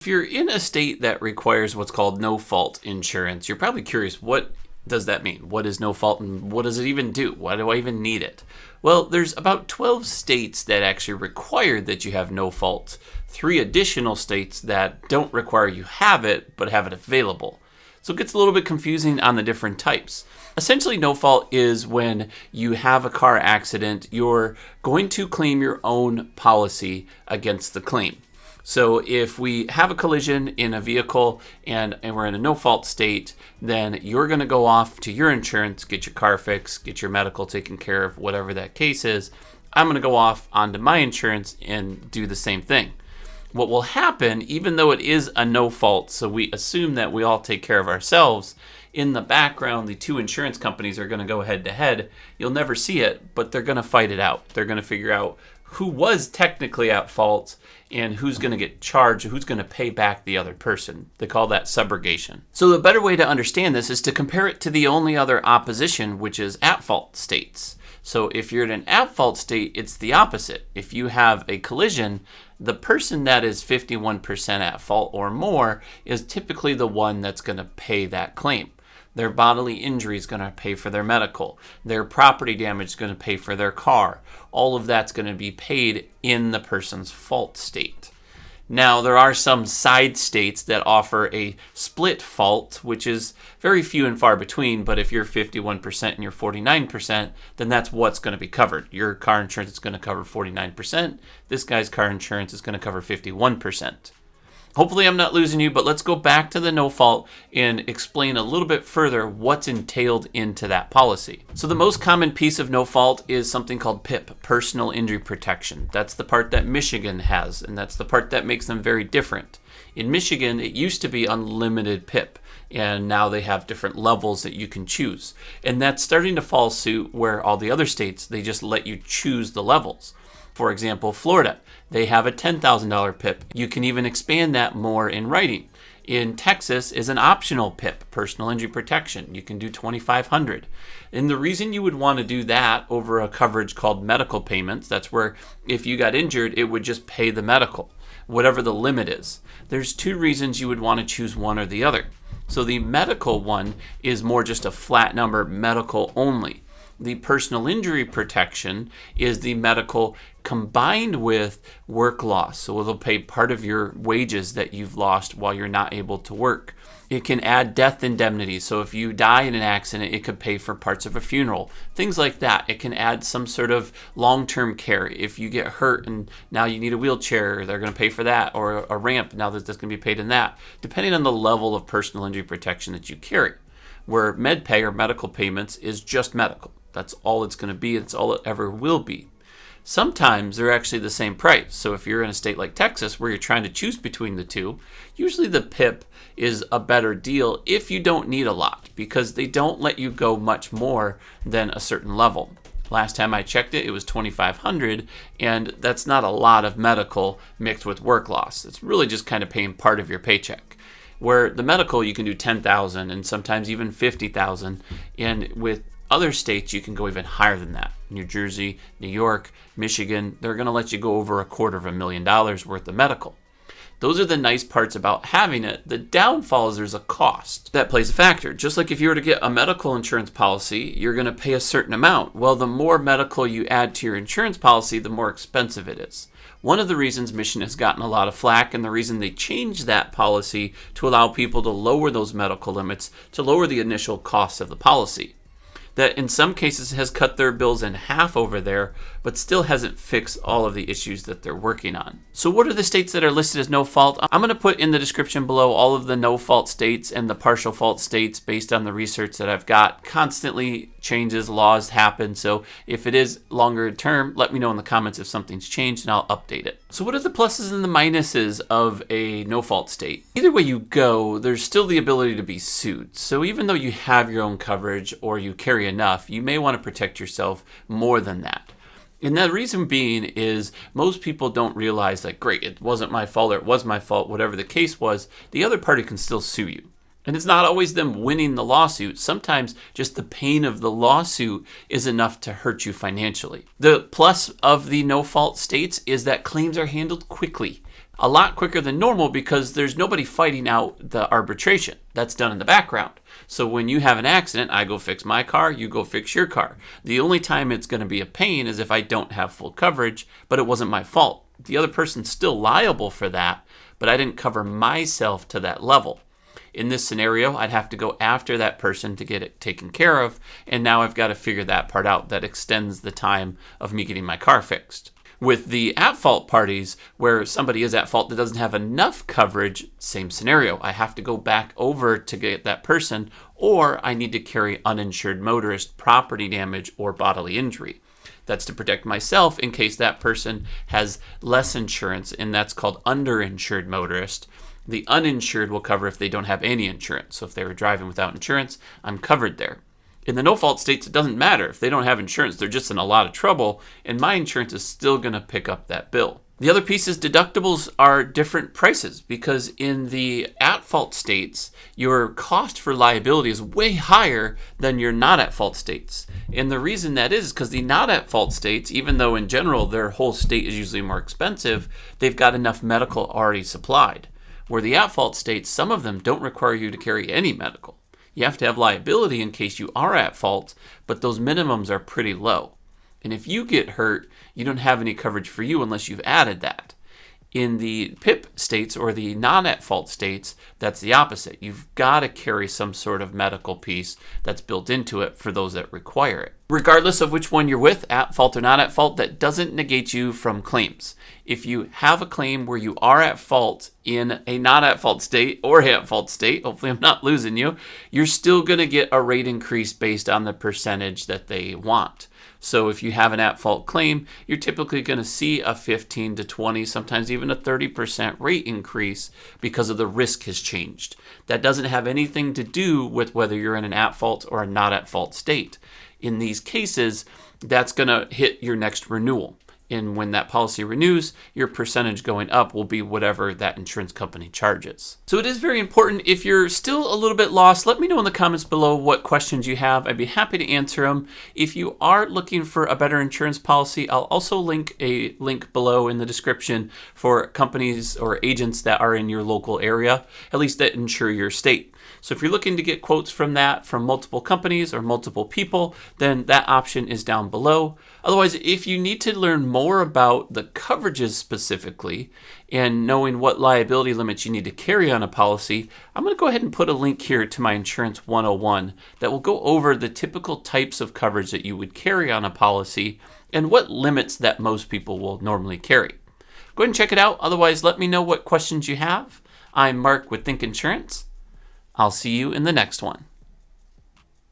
If you're in a state that requires what's called no-fault insurance, you're probably curious, what does that mean? What is no-fault and what does it even do? Why do I even need it? Well, there's about 12 states that actually require that you have no-fault. 3 additional states that don't require you have it, but have it available. So it gets a little bit confusing on the different types. Essentially, no-fault is when you have a car accident, you're going to claim your own policy against the claim. So if we have a collision in a vehicle and we're in a no-fault state, then you're going to go off to your insurance, get your car fixed, get your medical taken care of, whatever that case is. I'm going to go off onto my insurance and do the same thing. What will happen, even though it is a no-fault, so we assume that we all take care of ourselves, in the background, the 2 insurance companies are going to go head-to-head. You'll never see it, but they're going to fight it out. They're going to figure out who was technically at fault and who's going to get charged, who's going to pay back the other person. They call that subrogation. So the better way to understand this is to compare it to the only other opposition, which is at-fault states. So if you're in an at-fault state, it's the opposite. If you have a collision, the person that is 51% at fault or more is typically the one that's going to pay that claim. Their bodily injury is going to pay for their medical. Their property damage is going to pay for their car. All of that's going to be paid in the person's fault state. Now, there are some side states that offer a split fault, which is very few and far between, but if you're 51% and you're 49%, then that's what's going to be covered. Your car insurance is going to cover 49%. This guy's car insurance is going to cover 51%. Hopefully I'm not losing you, but let's go back to the no-fault and explain a little bit further what's entailed into that policy. So the most common piece of no-fault is something called PIP, Personal Injury Protection. That's the part that Michigan has, and that's the part that makes them very different. In Michigan, it used to be unlimited PIP, and now they have different levels that you can choose. And that's starting to fall suit where all the other states, they just let you choose the levels. For example, Florida, they have a $10,000 PIP. You can even expand that more in writing. In Texas is an optional PIP, Personal Injury Protection. You can do $2,500. And the reason you would want to do that over a coverage called medical payments, that's where if you got injured, it would just pay the medical, whatever the limit is. There's 2 reasons you would want to choose one or the other. So the medical one is more just a flat number, medical only. The personal injury protection is the medical combined with work loss. So it'll pay part of your wages that you've lost while you're not able to work. It can add death indemnity. So if you die in an accident, it could pay for parts of a funeral. Things like that. It can add some sort of long-term care. If you get hurt and now you need a wheelchair, they're going to pay for that, or a ramp, now that's going to be paid in that, depending on the level of personal injury protection that you carry. Where MedPay or medical payments is just medical. That's all it's going to be. It's all it ever will be. Sometimes they're actually the same price. So if you're in a state like Texas where you're trying to choose between the 2, usually the PIP is a better deal if you don't need a lot, because they don't let you go much more than a certain level. Last time I checked it, it was $2,500, and that's not a lot of medical mixed with work loss. It's really just kind of paying part of your paycheck. Where the medical, you can do $10,000 and sometimes even $50,000, and with other states, you can go even higher than that. New Jersey, New York, Michigan, they're going to let you go over $250,000 worth of medical. Those are the nice parts about having it. The downfall is there's a cost that plays a factor. Just like if you were to get a medical insurance policy, you're going to pay a certain amount. Well, the more medical you add to your insurance policy, the more expensive it is. One of the reasons Michigan has gotten a lot of flack, and the reason they changed that policy to allow people to lower those medical limits, to lower the initial cost of the policy. That in some cases has cut their bills in half over there, but still hasn't fixed all of the issues that they're working on. So what are the states that are listed as no fault? I'm going to put in the description below all of the no fault states and the partial fault states based on the research that I've got. Constantly changes, laws happen, so if it is longer term, let me know in the comments if something's changed and I'll update it. So what are the pluses and the minuses of a no fault state? Either way you go, there's still the ability to be sued. So even though you have your own coverage or you carry enough, you may want to protect yourself more than that. And the reason being is most people don't realize that, great, it wasn't my fault or it was my fault, whatever the case was, the other party can still sue you. And it's not always them winning the lawsuit. Sometimes just the pain of the lawsuit is enough to hurt you financially. The plus of the no-fault states is that claims are handled quickly. a lot quicker than normal because there's nobody fighting out the arbitration. That's done in the background. So when you have an accident, I go fix my car, you go fix your car. The only time it's going to be a pain is if I don't have full coverage, but it wasn't my fault. The other person's still liable for that, but I didn't cover myself to that level. In this scenario, I'd have to go after that person to get it taken care of, and now I've got to figure that part out. That extends the time of me getting my car fixed. With the at-fault parties, where somebody is at fault that doesn't have enough coverage, same scenario. I have to go back over to get that person, or I need to carry uninsured motorist property damage or bodily injury. That's to protect myself in case that person has less insurance, and that's called underinsured motorist. The uninsured will cover if they don't have any insurance. So if they were driving without insurance, I'm covered there. In the no-fault states, it doesn't matter. If they don't have insurance, they're just in a lot of trouble, and my insurance is still going to pick up that bill. The other piece is deductibles are different prices because in the at-fault states, your cost for liability is way higher than your not-at-fault states. And the reason that is because the not-at-fault states, even though in general their whole state is usually more expensive, they've got enough medical already supplied. Where the at-fault states, some of them don't require you to carry any medical. You have to have liability in case you are at fault, but those minimums are pretty low. And if you get hurt, you don't have any coverage for you unless you've added that. In the PIP states or the non-at-fault states, that's the opposite. You've got to carry some sort of medical piece that's built into it for those that require it. Regardless of which one you're with, at fault or not at fault, that doesn't negate you from claims. If you have a claim where you are at fault in a not at fault state or at fault state, hopefully I'm not losing you, you're still going to get a rate increase based on the percentage that they want. So if you have an at-fault claim, you're typically going to see a 15 to 20, sometimes even a 30% rate increase because of the risk has changed. That doesn't have anything to do with whether you're in an at-fault or a not at-fault state. In these cases, that's going to hit your next renewal. And when that policy renews, your percentage going up will be whatever that insurance company charges. So it is very important. If you're still a little bit lost, let me know in the comments below what questions you have. I'd be happy to answer them. If you are looking for a better insurance policy, I'll also link a link below in the description for companies or agents that are in your local area, at least that insure your state. So if you're looking to get quotes from that from multiple companies or multiple people, then that option is down below. Otherwise, if you need to learn more about the coverages specifically and knowing what liability limits you need to carry on a policy, I'm going to go ahead and put a link here to my Insurance 101 that will go over the typical types of coverage that you would carry on a policy and what limits that most people will normally carry. Go ahead and check it out. Otherwise, let me know what questions you have. I'm Mark with Think Insurance. I'll see you in the next one.